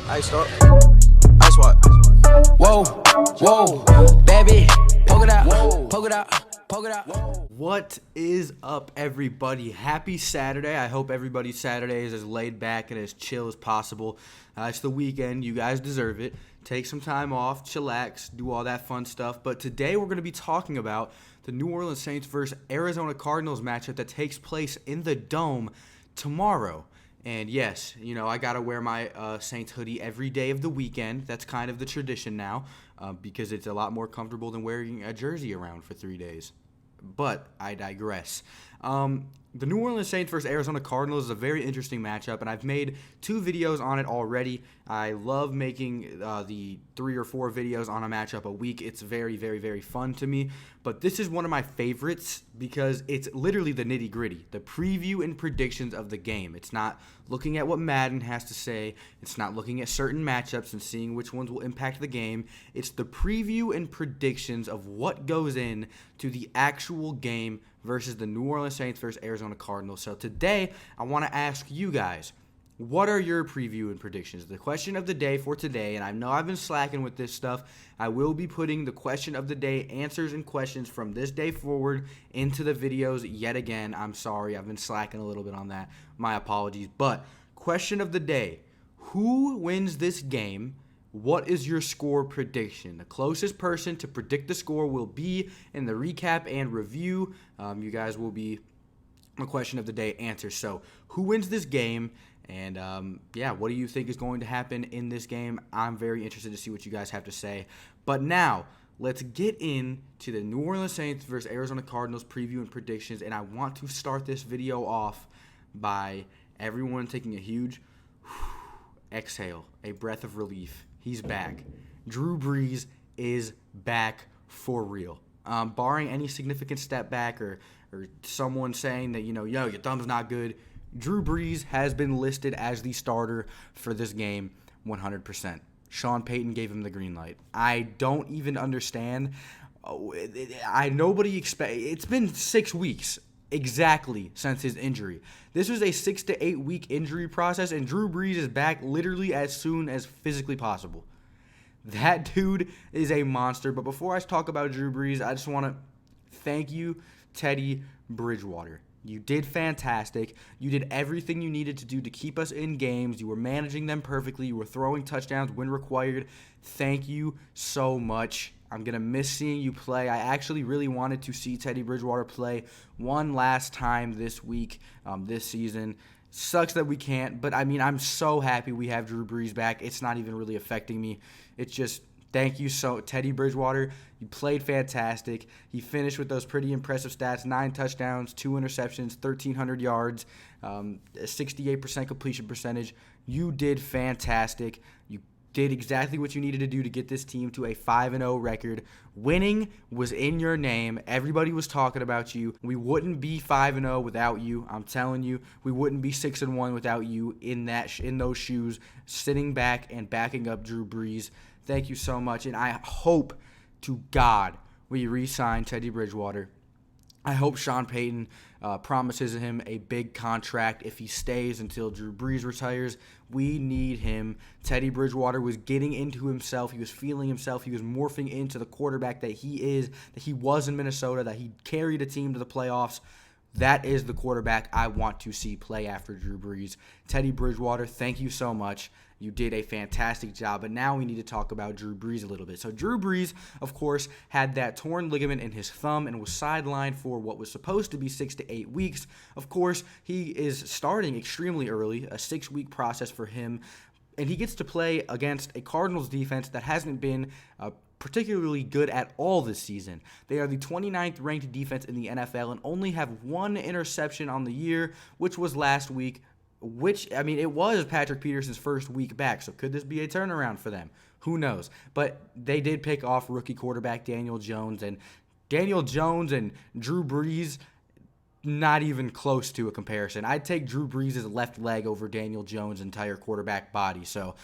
I stop. I swat. Whoa, whoa, baby, poke it out, poke it out, poke it out. What is up, everybody? Happy Saturday. I hope everybody's Saturday is as laid back and as chill as possible. It's the weekend. You guys deserve it. Take some time off, chillax, do all that fun stuff. But today we're going to be talking about the New Orleans Saints versus Arizona Cardinals matchup that takes place in the Dome tomorrow. And yes, you know, I got to wear my Saints hoodie every day of the weekend. That's kind of the tradition now because it's a lot more comfortable than wearing a jersey around for 3 days. But I digress. The New Orleans Saints versus Arizona Cardinals is a very interesting matchup, and I've made 2 videos on it already. I love making the 3 or 4 videos on a matchup a week. It's very, very, very fun to me. But this is one of my favorites because it's literally the nitty-gritty, the preview and predictions of the game. It's not looking at what Madden has to say. It's not looking at certain matchups and seeing which ones will impact the game. It's the preview and predictions of what goes in to the actual game versus the New Orleans Saints versus Arizona Cardinals. So today, I want to ask you guys, what are your preview and predictions? The question of the day for today, and I know I've been slacking with this stuff, I will be putting the question of the day answers and questions from this day forward into the videos yet again. I'm sorry, I've been slacking a little bit on that. My apologies. But question of the day, who wins this game? What is your score prediction? The closest person to predict the score will be in the recap and review. You guys will be the question of the day answer. So who wins this game? And what do you think is going to happen in this game? I'm very interested to see what you guys have to say. But now, let's get into the New Orleans Saints versus Arizona Cardinals preview and predictions. And I want to start this video off by everyone taking a huge exhale, a breath of relief. He's back. Drew Brees is back for real. Barring any significant step back or someone saying that, your thumb's not good, Drew Brees has been listed as the starter for this game 100%. Sean Payton gave him the green light. I don't even understand. It's been 6 weeks exactly since his injury. This was a 6 to 8 week injury process, and Drew Brees is back literally as soon as physically possible. That dude is a monster. But before I talk about Drew Brees, I just want to thank you, Teddy Bridgewater. You did fantastic. You did everything you needed to do to keep us in games. You were managing them perfectly. You were throwing touchdowns when required. Thank you so much. I'm going to miss seeing you play. I actually really wanted to see Teddy Bridgewater play one last time this week, this season. Sucks that we can't, but I'm so happy we have Drew Brees back. It's not even really affecting me. It's just thank you Teddy Bridgewater. You played fantastic. He finished with those pretty impressive stats: 9 touchdowns, 2 interceptions, 1,300 yards, 68% completion percentage. You did fantastic. You did exactly what you needed to do to get this team to a 5-0 record. Winning was in your name. Everybody was talking about you. We wouldn't be 5-0 without you. I'm telling you, we wouldn't be 6-1 without you in those shoes, sitting back and backing up Drew Brees. Thank you so much, and I hope to God we re-sign Teddy Bridgewater. I hope Sean Payton promises him a big contract if he stays until Drew Brees retires. We need him. Teddy Bridgewater was getting into himself. He was feeling himself. He was morphing into the quarterback that he was in Minnesota, that he carried a team to the playoffs. That is the quarterback I want to see play after Drew Brees. Teddy Bridgewater, thank you so much. You did a fantastic job, but now we need to talk about Drew Brees a little bit. So Drew Brees, of course, had that torn ligament in his thumb and was sidelined for what was supposed to be 6 to 8 weeks. Of course, he is starting extremely early, a 6-week process for him, and he gets to play against a Cardinals defense that hasn't been particularly good at all this season. They are the 29th ranked defense in the NFL and only have 1 interception on the year, which was last week. It was Patrick Peterson's first week back, so could this be a turnaround for them? Who knows? But they did pick off rookie quarterback Daniel Jones and Drew Brees not even close to a comparison. I'd take Drew Brees' left leg over Daniel Jones' entire quarterback body. So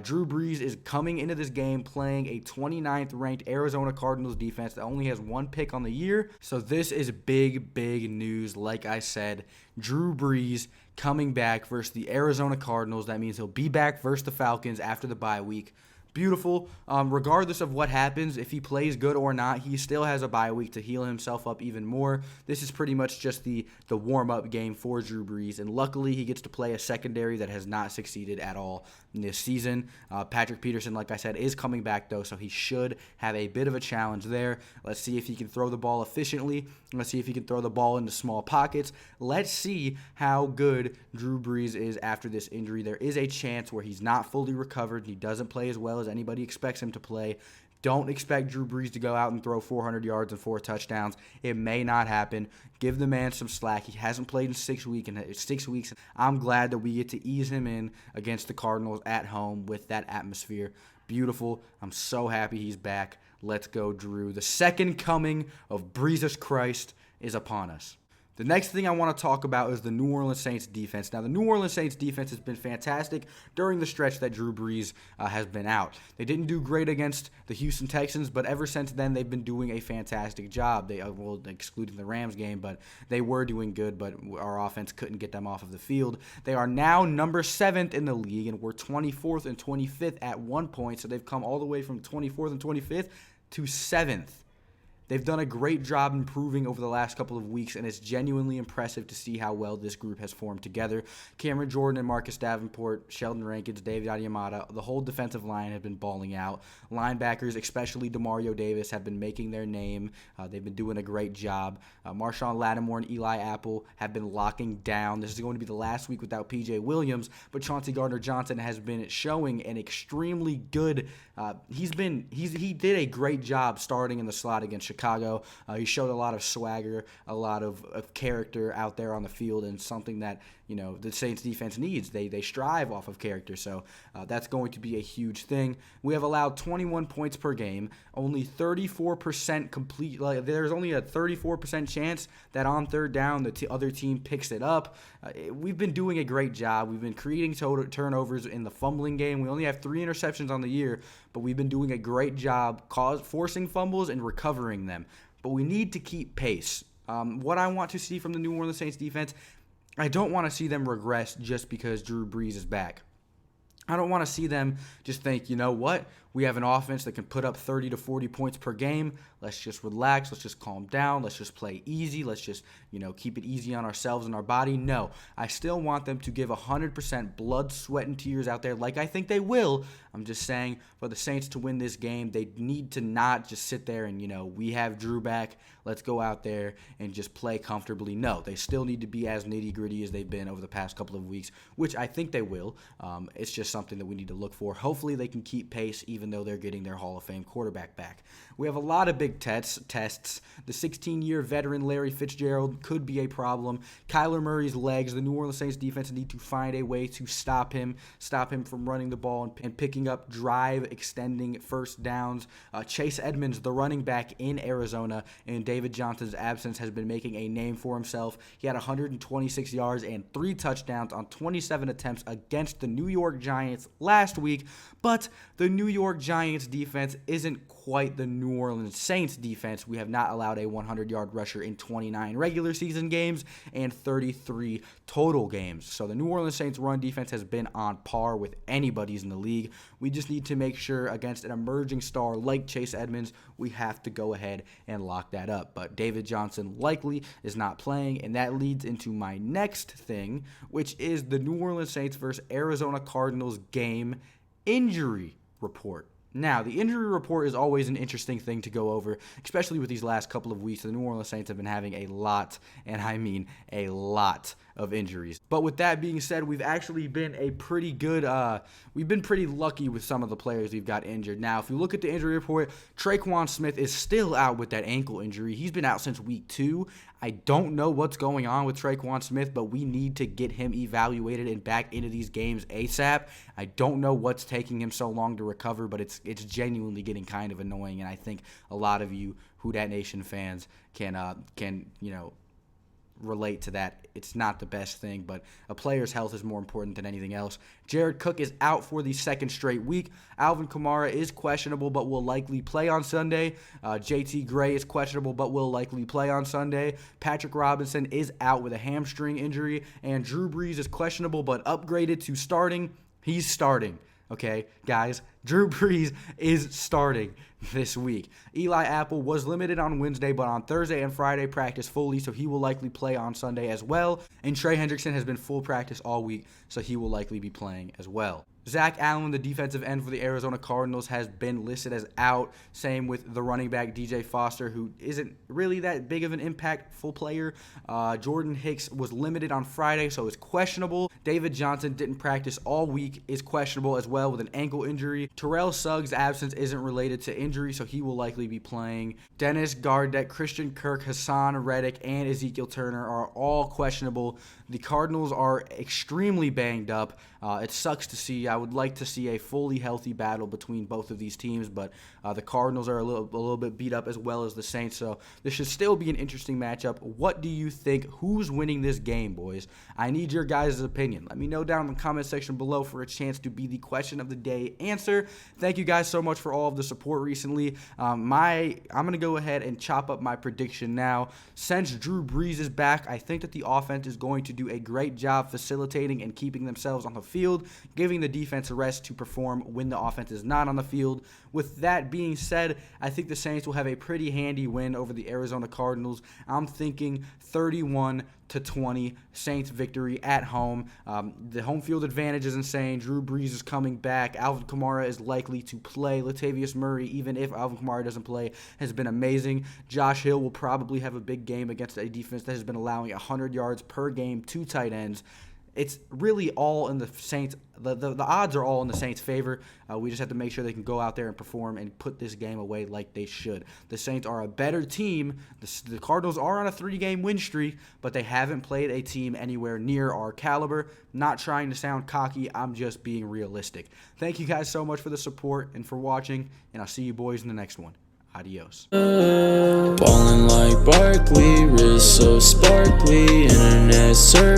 Drew Brees is coming into this game playing a 29th ranked Arizona Cardinals defense that only has one pick on the year. So this is big, big news. Like I said, Drew Brees coming back versus the Arizona Cardinals. That means he'll be back versus the Falcons after the bye week. Beautiful. Regardless of what happens, if he plays good or not, he still has a bye week to heal himself up even more. This is pretty much just the warm-up game for Drew Brees, and luckily he gets to play a secondary that has not succeeded at all in this season. Patrick Peterson, like I said, is coming back, though, so he should have a bit of a challenge there. Let's see if he can throw the ball efficiently. Let's see if he can throw the ball into small pockets. Let's see how good Drew Brees is after this injury. There is a chance where he's not fully recovered and he doesn't play as well as anybody expects him to play. Don't expect Drew Brees to go out and throw 400 yards and 4 touchdowns. It may not happen. Give the man some slack. He hasn't played in 6 weeks. I'm glad that we get to ease him in against the Cardinals at home with that atmosphere. Beautiful. I'm so happy he's back. Let's go, Drew. The second coming of Jesus Christ is upon us. The next thing I want to talk about is the New Orleans Saints defense. Now, the New Orleans Saints defense has been fantastic during the stretch that Drew Brees has been out. They didn't do great against the Houston Texans, but ever since then, they've been doing a fantastic job. They, well, excluding the Rams game, but they were doing good, but our offense couldn't get them off of the field. They are now number 7th in the league, and we're 24th and 25th at one point, so they've come all the way from 24th and 25th to 7th. They've done a great job improving over the last couple of weeks, and it's genuinely impressive to see how well this group has formed together. Cameron Jordan and Marcus Davenport, Sheldon Rankins, David Adeyemada, the whole defensive line have been balling out. Linebackers, especially Demario Davis, have been making their name. They've been doing a great job. Marshawn Lattimore and Eli Apple have been locking down. This is going to be the last week without P.J. Williams, but Chauncey Gardner-Johnson has been showing an extremely good he did a great job starting in the slot against Chicago. He showed a lot of swagger, a lot of character out there on the field, and something that the Saints defense needs. They strive off of character, so that's going to be a huge thing. We have allowed 21 points per game, only 34% complete. There's only a 34% chance that on third down the other team picks it up. We've been doing a great job. We've been creating turnovers in the fumbling game. We only have 3 interceptions on the year, but we've been doing a great job forcing fumbles and recovering them. But we need to keep pace. What I want to see from the New Orleans Saints defense, I don't want to see them regress just because Drew Brees is back. I don't want to see them just think, you know what, we have an offense that can put up 30 to 40 points per game. Let's just relax. Let's just calm down. Let's just play easy. Let's just, keep it easy on ourselves and our body. No, I still want them to give 100% blood, sweat, and tears out there like I think they will. I'm just saying for the Saints to win this game, they need to not just sit there and, we have Drew back. Let's go out there and just play comfortably. No, they still need to be as nitty-gritty as they've been over the past couple of weeks, which I think they will. It's just something that we need to look for. Hopefully they can keep pace even though they're getting their Hall of Fame quarterback back. We have a lot of big tests. The 16-year veteran Larry Fitzgerald could be a problem. Kyler Murray's legs. The New Orleans Saints defense need to find a way to stop him from running the ball and picking up drive-extending first downs. Chase Edmonds, the running back in Arizona, in David Johnson's absence, has been making a name for himself. He had 126 yards and 3 touchdowns on 27 attempts against the New York Giants last week, but the New York Giants defense isn't quite the New Orleans Saints defense. We have not allowed a 100-yard rusher in 29 regular season games and 33 total games. So the New Orleans Saints run defense has been on par with anybody's in the league. We just need to make sure against an emerging star like Chase Edmonds, we have to go ahead and lock that up. But David Johnson likely is not playing, and that leads into my next thing, which is the New Orleans Saints versus Arizona Cardinals game injury report. Now, the injury report is always an interesting thing to go over, especially with these last couple of weeks. The New Orleans Saints have been having a lot, and I mean a lot, of injuries. But with that being said, we've actually been pretty lucky with some of the players we've got injured. Now, if you look at the injury report, Traquan Smith is still out with that ankle injury. He's been out since week 2. I don't know what's going on with Traquan Smith, but we need to get him evaluated and back into these games ASAP. I don't know what's taking him so long to recover, but it's genuinely getting kind of annoying, and I think a lot of you Who Dat Nation fans can relate to that. It's not the best thing, but a player's health is more important than anything else. Jared Cook is out for the second straight week. Alvin Kamara is questionable but will likely play on Sunday. JT Gray is questionable but will likely play on Sunday. Patrick Robinson is out with a hamstring injury, and Drew Brees is questionable but upgraded to starting. He's starting. Okay, guys, Drew Brees is starting this week. Eli Apple was limited on Wednesday, but on Thursday and Friday practiced fully, so he will likely play on Sunday as well. And Trey Hendrickson has been full practice all week, so he will likely be playing as well. Zach Allen, the defensive end for the Arizona Cardinals, has been listed as out. Same with the running back DJ Foster, who isn't really that big of an impactful player. Jordan Hicks was limited on Friday, so is questionable. David Johnson didn't practice all week, is questionable as well with an ankle injury. Terrell Suggs' absence isn't related to injury, so he will likely be playing. Dennis Gardeck, Christian Kirk, Hassan Reddick, and Ezekiel Turner are all questionable. The Cardinals are extremely banged up. It sucks to see. I would like to see a fully healthy battle between both of these teams, but the Cardinals are a little bit beat up as well as the Saints, so this should still be an interesting matchup. What do you think? Who's winning this game, boys? I need your guys' opinion. Let me know down in the comment section below for a chance to be the question of the day answer. Thank you guys so much for all of the support recently. I'm going to go ahead and chop up my prediction now. Since Drew Brees is back, I think that the offense is going to do a great job facilitating and keeping themselves on the field, giving the defense a rest to perform when the offense is not on the field. With that being said, I think the Saints will have a pretty handy win over the Arizona Cardinals. I'm thinking 31-20 Saints victory at home. The home field advantage is insane. Drew Brees is coming back. Alvin Kamara is likely to play. Latavius Murray, even if Alvin Kamara doesn't play, has been amazing. Josh Hill will probably have a big game against a defense that has been allowing 100 yards per game to tight ends. It's really all in the Saints. The odds are all in the Saints' favor. We just have to make sure they can go out there and perform and put this game away like they should. The Saints are a better team. The Cardinals are on a 3-game win streak, but they haven't played a team anywhere near our caliber. Not trying to sound cocky. I'm just being realistic. Thank you guys so much for the support and for watching, and I'll see you boys in the next one. Adios. Ballin' like Barkley, wrist so sparkly, internet search.